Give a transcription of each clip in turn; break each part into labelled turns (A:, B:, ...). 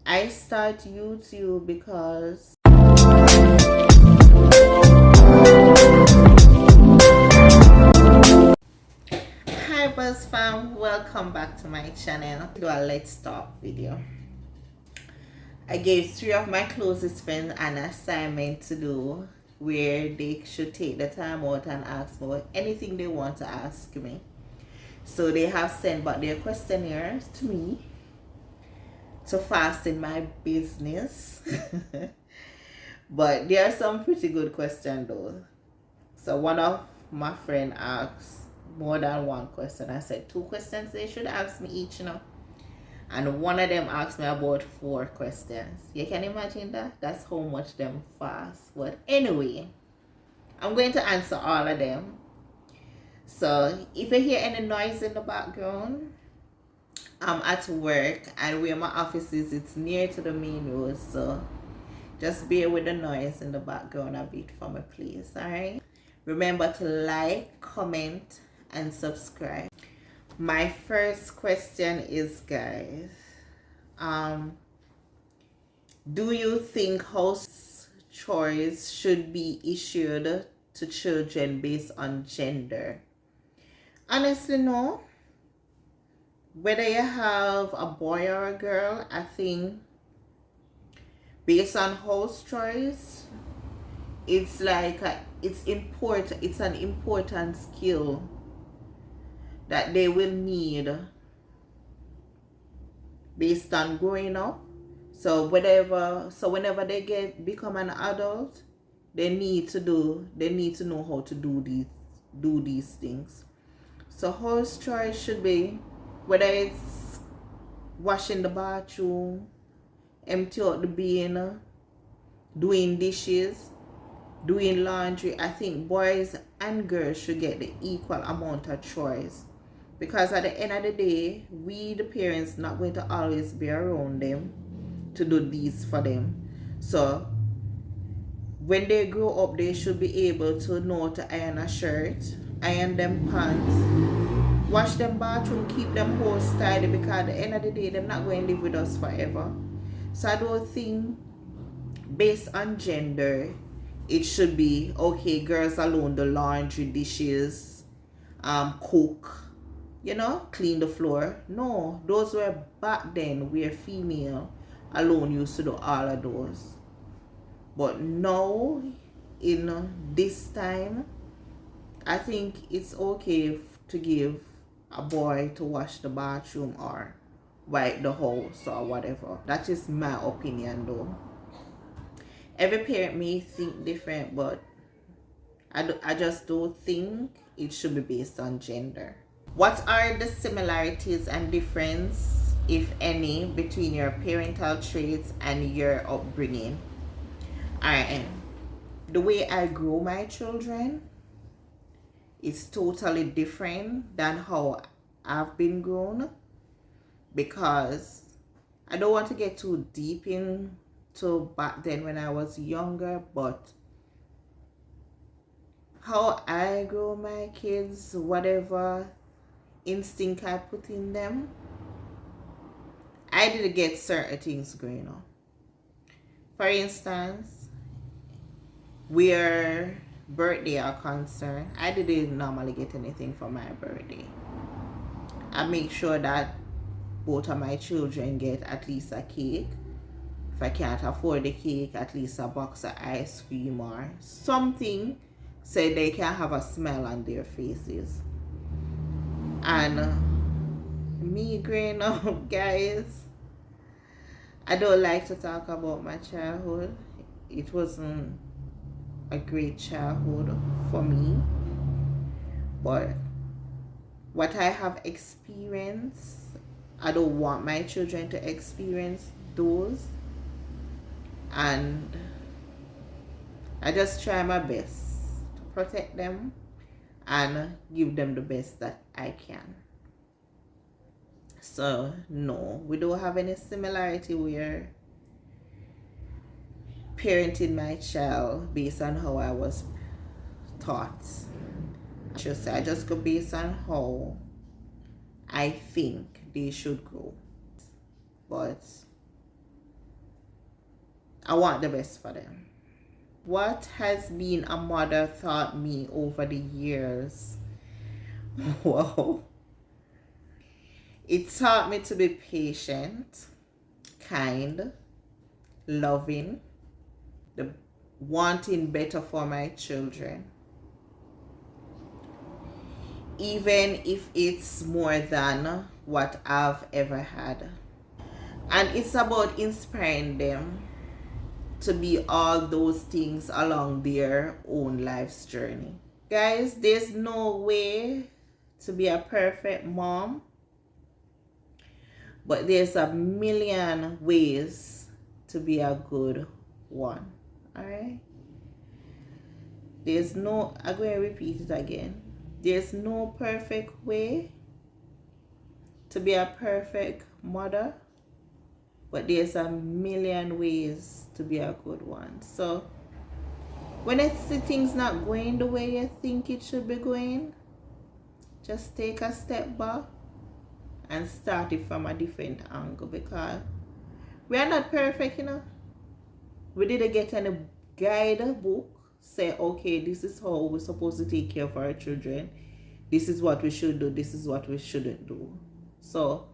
A: I start YouTube because hi Buzz fam, welcome back to my channel. Do a let's talk video. I gave 3 of my closest friends an assignment to do where they should take the time out and ask for anything they want to ask me. So they have sent back their questionnaires to me to fasten my business. But there are some pretty good questions though. So one of my friend asked more than one question. I said 2 questions they should ask me each, And one of them asked me about 4 questions. You can imagine that? That's how much them fast. But anyway, I'm going to answer all of them. So if you hear any noise in the background, I'm at work, and where my office is, it's near to the main road. So just bear with the noise in the background a bit for me, please. Alright? Remember to like, comment, and subscribe. My first question is, guys, do you think house chores should be issued to children based on gender? Honestly, no. Whether you have a boy or a girl, I think based on house chores, it's like it's an important skill that they will need based on growing up. So whenever they become an adult, they need to know how to do these things. So house chores should be, whether it's washing the bathroom, empty out the bin, doing dishes, doing laundry. I think boys and girls should get the equal amount of chores, because at the end of the day, we the parents not going to always be around them to do these for them. So when they grow up, they should be able to know to iron a shirt, iron them pants, wash them bathroom, keep them house tidy, because at the end of the day, they're not going to live with us forever. So I don't think based on gender it should be okay, girls alone do laundry, dishes, cook, clean the floor. No, those were back then where female alone used to do all of those. But now, in this time, I think it's okay to give a boy to wash the bathroom or wipe the house or whatever. That is my opinion though. Every parent may think different, but I just don't think it should be based on gender. What are the similarities and difference, if any, between your parental traits and your upbringing? Alright, the way I grow my children is totally different than how I've been grown, because I don't want to get too deep into back then when I was younger, but how I grow my kids, whatever instinct I put in them, I did get certain things growing up. For instance, where birthday are concerned, I didn't normally get anything for my birthday. I make sure that both of my children get at least a cake. If I can't afford the cake, at least a box of ice cream or something, so they can have a smile on their faces. And me growing up, guys, I don't like to talk about my childhood. It wasn't a great childhood for me, but what I have experienced, I don't want my children to experience those, and I just try my best to protect them and give them the best that I can. So no, we don't have any similarity where parenting my child based on how I was taught. I just go based on how I think they should grow. But I want the best for them. What has being a mother taught me over the years? Wow. It taught me to be patient, kind, loving, the wanting better for my children, even if it's more than what I've ever had. And it's about inspiring them to be all those things along their own life's journey. Guys, there's no way to be a perfect mom, but there's a million ways to be a good one. All right? There's no, I'm going to repeat it again. There's no perfect way to be a perfect mother, but there's a million ways to be a good one. So when I see things not going the way you think it should be going, just take a step back and start it from a different angle, because we are not perfect, you know. We didn't get any guidebook say, okay, this is how we're supposed to take care of our children. This is what we should do. This is what we shouldn't do. So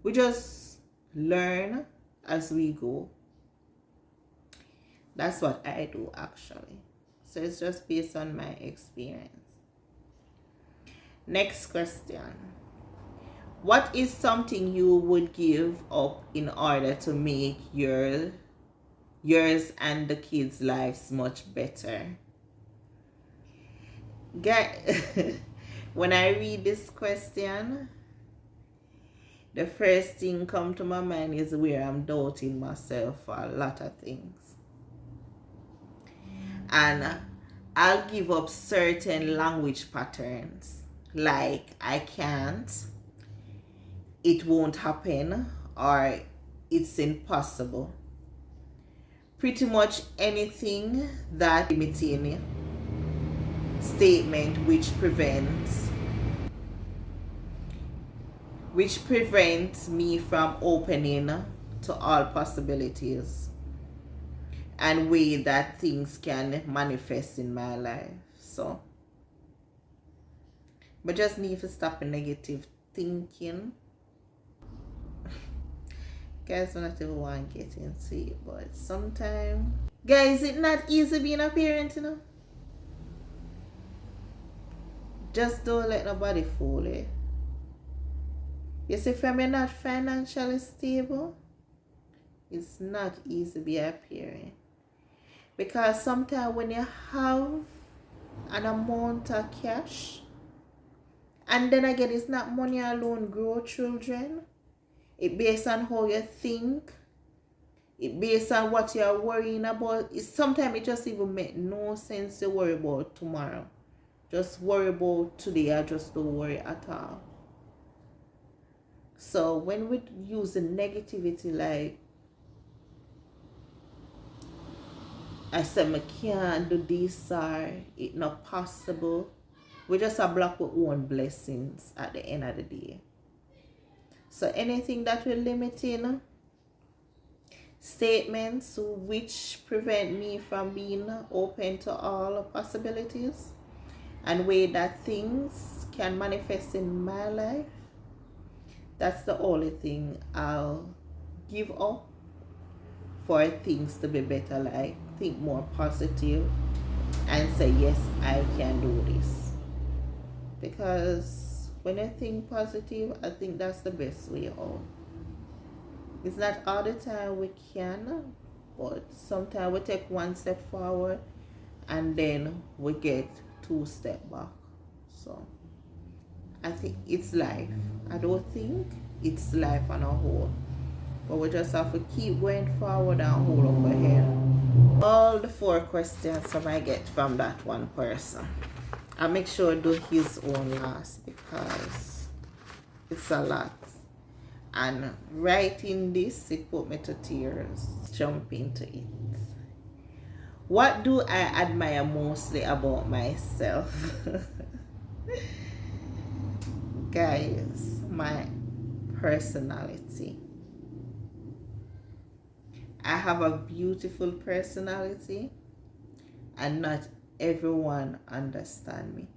A: we just learn as we go. That's what I do, actually. So it's just based on my experience. Next question. What is something you would give up in order to make yours and the kids' lives much better? When I read this question, the first thing come to my mind is where I'm doubting myself for a lot of things. And I'll give up certain language patterns, like I can't, it won't happen, or it's impossible. Pretty much anything that limiting statement which prevents me from opening to all possibilities and way that things can manifest in my life. So but just need to stop negative thinking. Guys, I don't even want to get into it, but sometimes, guys, it's not easy being a parent, you know. Just don't let nobody fool you. You see, from you're not financially stable, it's not easy to be a parent. Because sometimes when you have an amount of cash, and then again, it's not money alone grow children. It based on how you think. It based on what you're worrying about. Sometimes it just even make no sense to worry about tomorrow. Just worry about today or just don't worry at all. So when we use the negativity like, I said I can't do this or it's not possible, we just a block our own blessings at the end of the day. So anything that will limit statements which prevent me from being open to all possibilities and way that things can manifest in my life, that's the only thing I'll give up for things to be better, like think more positive and say, yes, I can do this. Because when I think positive, I think that's the best way out. It's not all the time we can, but sometimes we take one step forward and then we get 2 steps back. So I think it's life. I don't think it's life on a whole, but we just have to keep going forward and hold up our head. All the 4 questions I might get from that one person, I'll make sure to do his own last because it's a lot. And writing this, it put me to tears. Jump into it. What do I admire mostly about myself? Guys, my personality. I have a beautiful personality and not everyone understand me.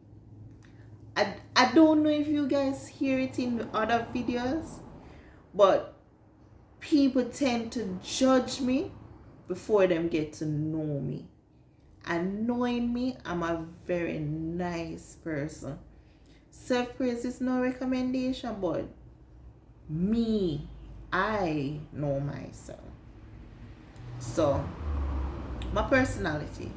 A: I don't know if you guys hear it in other videos, but people tend to judge me before them get to know me. And knowing me, I'm a very nice person. Self-praise is no recommendation, but me, I know myself. So, my personality,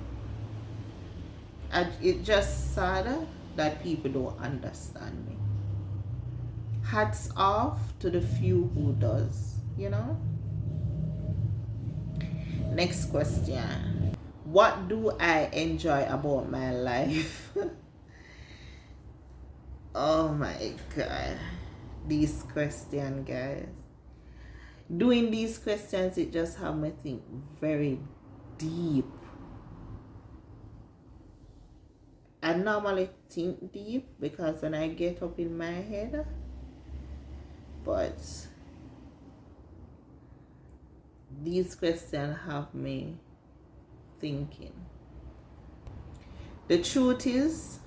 A: it just sad that people don't understand me. Hats off to the few who does, you know. Next question. What do I enjoy about my life? Oh my god. These questions, guys. Doing these questions, it just have me think very deep. I normally think deep because when I get up in my head, but these questions have me thinking. The truth is,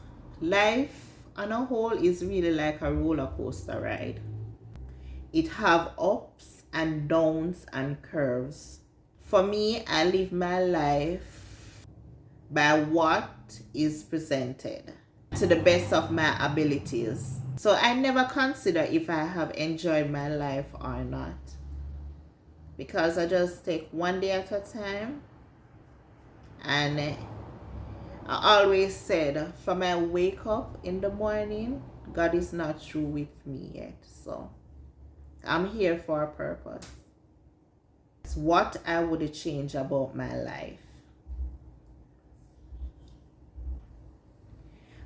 A: life on a whole is really like a roller coaster ride. It have ups and downs and curves. For me, I live my life by what is presented to the best of my abilities. So I never consider if I have enjoyed my life or not, because I just take one day at a time. And I always said, from I wake up in the morning, God is not through with me yet. So I'm here for a purpose. It's what I would change about my life.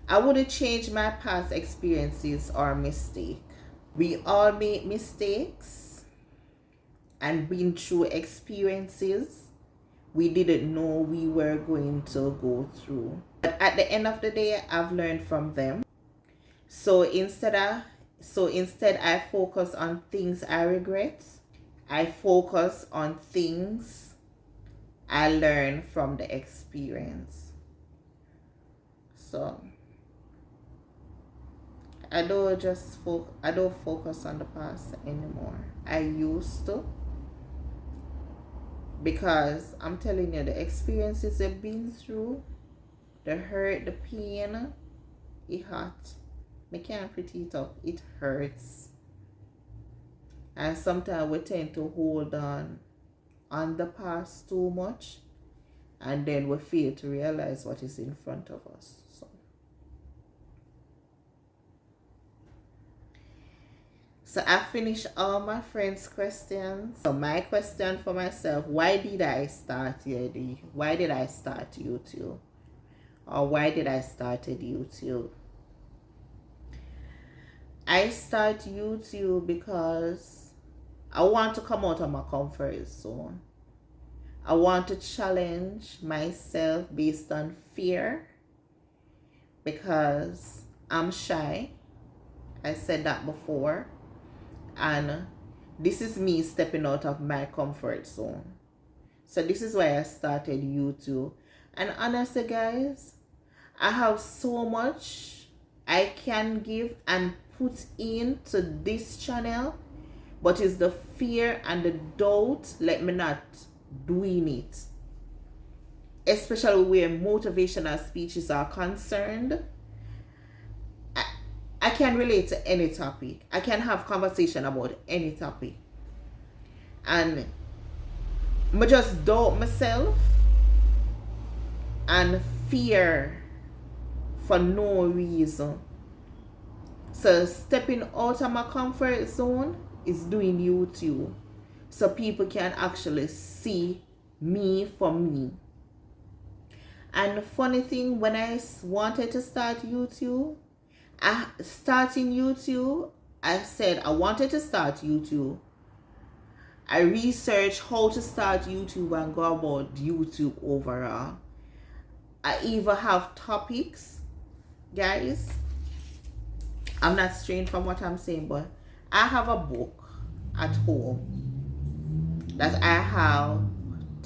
A: I wouldn't change my past experiences or mistake. We all make mistakes and been through experiences we didn't know we were going to go through. But at the end of the day, I've learned from them. So instead I focus on things I regret. I focus on things I learned from the experience. So I don't focus on the past anymore. I used to, because I'm telling you, the experiences I've been through, the hurt, the pain, it hurt. I can't pretty it up. It hurts. And sometimes we tend to hold on the past too much, and then we fail to realize what is in front of us. So I finished all my friends' questions. So my question for myself: why did I start here? Why did I start YouTube? Or why did I started YouTube? I start YouTube because I want to come out of my comfort zone. I want to challenge myself based on fear, because I'm shy. I said that before. And this is me stepping out of my comfort zone. So this is why I started YouTube. And honestly, guys, I have so much I can give and put into this channel, but it's the fear and the doubt let me not doing it. Especially where motivational speeches are concerned. I can relate to any topic. I can have conversation about any topic. And I just doubt myself and fear for no reason. So stepping out of my comfort zone is doing YouTube, so people can actually see me for me. And the funny thing, when I wanted to start YouTube, starting YouTube, I said I wanted to start YouTube. I researched how to start YouTube and go about YouTube overall. I even have topics, guys. I'm not straying from what I'm saying, but I have a book at home that I have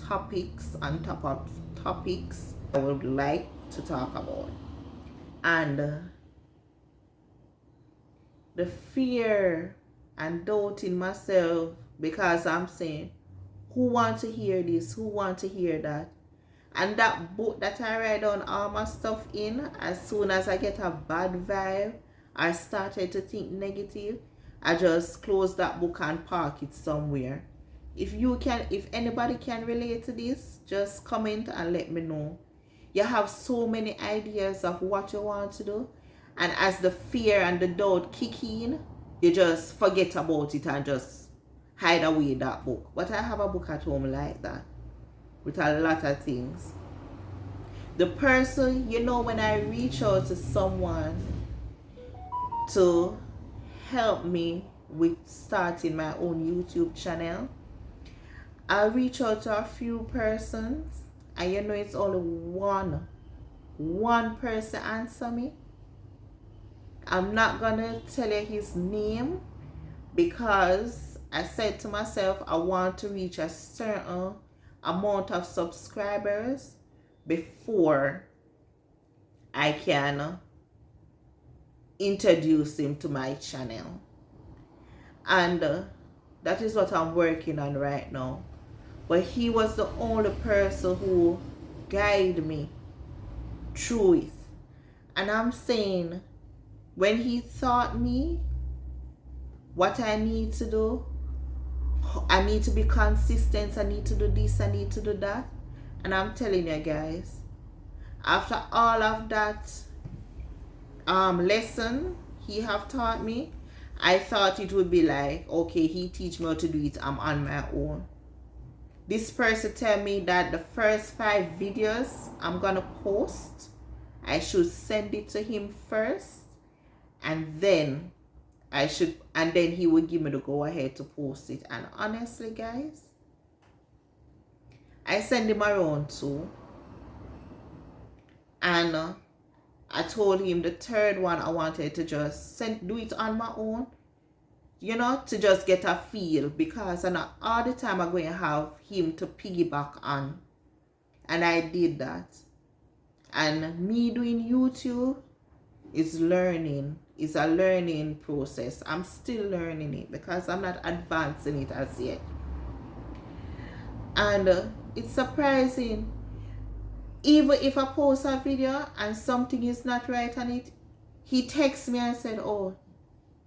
A: topics on top of topics I would like to talk about. And the fear and doubt in myself, because I'm saying, who want to hear this? Who want to hear that? And that book that I write down all my stuff in, as soon as I get a bad vibe, I started to think negative, I just close that book and park it somewhere. If anybody can relate to this, just comment and let me know. You have so many ideas of what you want to do, and as the fear and the doubt kick in, you just forget about it and just hide away that book. But I have a book at home like that, with a lot of things. The person, when I reach out to someone to help me with starting my own YouTube channel, I reach out to a few persons, and it's only one person answer me. I'm not gonna tell you his name, because I said to myself, I want to reach a certain amount of subscribers before I can introduce him to my channel. And that is what I'm working on right now. But he was the only person who guided me through it. And I'm saying, when he taught me what I need to do, I need to be consistent, I need to do this, I need to do that. And I'm telling you guys, after all of that lesson he have taught me, I thought it would be like, okay, he teach me how to do it, I'm on my own. This person tell me that the first 5 videos I'm gonna post, I should send it to him first, and then he would give me the go ahead to post it. And honestly guys, I send him around too, and I told him the third one I wanted to just do it on my own, to just get a feel, because not all the time I'm going to have him to piggyback on. And I did that. And me doing YouTube is a learning process. I'm still learning it, because I'm not advancing it as yet. And it's surprising, even if I post a video and something is not right on it, he texts me and said, oh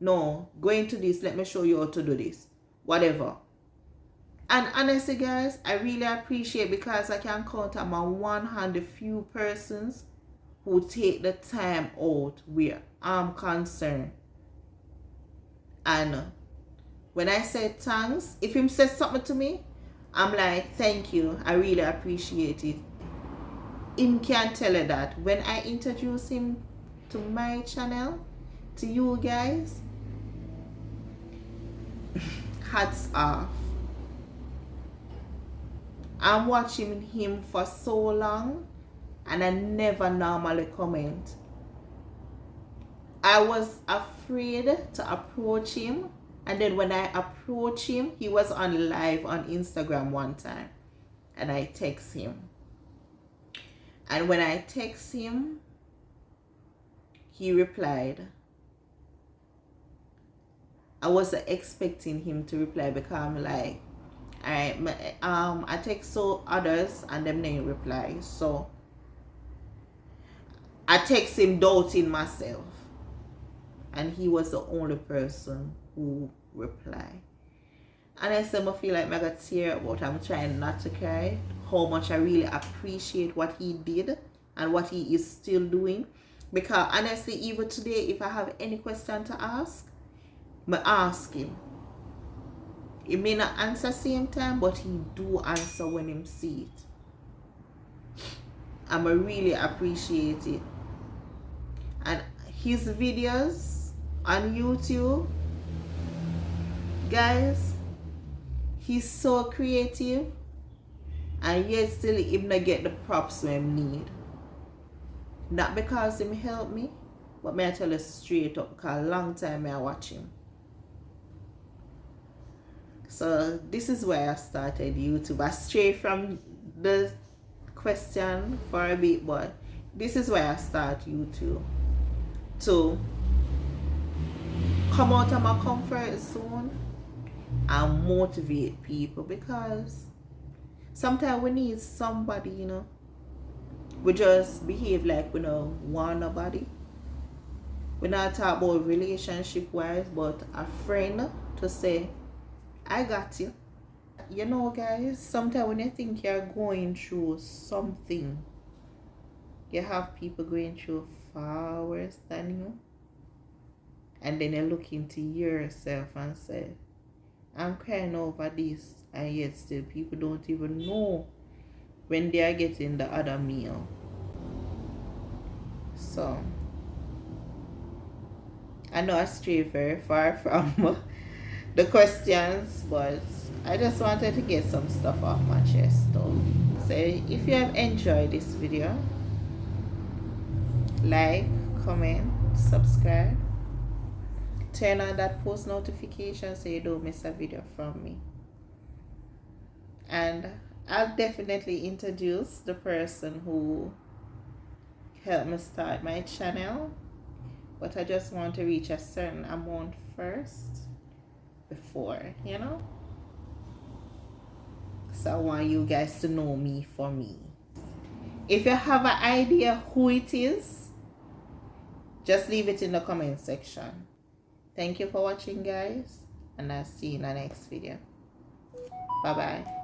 A: no, go into this, let me show you how to do this, whatever. And honestly guys, I really appreciate, because I can count on my one hand the few persons who take the time out where I'm concerned. And when I say thanks, if him says something to me, I'm like, thank you, I really appreciate it. Him can tell you that when I introduce him to my channel, to you guys, hats off. I'm watching him for so long, and I never normally comment. I was afraid to approach him, and then when I approached him, he was on live on Instagram one time, and I text him. And when I text him, he replied. I wasn't expecting him to reply, because I'm like, alright, I text so others and them didn't reply. So I text him doubting myself, and he was the only person who replied. And I said, I feel like I got tear up, but I'm trying not to cry. How much I really appreciate what he did and what he is still doing. Because honestly, even today, if I have any question to ask, I ask him. He may not answer same time, but he do answer when him see it. I really appreciate it. And his videos on YouTube, guys, he's so creative, and yet still him not get the props we need. Not because him help me, but may I tell you straight up, because a long time I watch him. So this is why I started YouTube. I stray from the question for a bit, but this is why I start YouTube, to come out of my comfort zone and motivate people, because sometimes we need somebody, we just behave like we don't want nobody. We're not talking about relationship wise, but a friend to say, I got you. Guys, sometimes when you think you're going through something, you have people going through far worse than you. And then you look into yourself and say, I'm crying over this. And yet still people don't even know when they are getting the other meal. So I know I stray very far from the questions, but I just wanted to get some stuff off my chest though. So if you have enjoyed this video, like, comment, subscribe, turn on that post notification so you don't miss a video from me. And I'll definitely introduce the person who helped me start my channel, but I just want to reach a certain amount first before, so I want you guys to know me for me. If you have an idea who it is, just leave it in the comment section. Thank you for watching, guys, and I'll see you in the next video. Bye bye.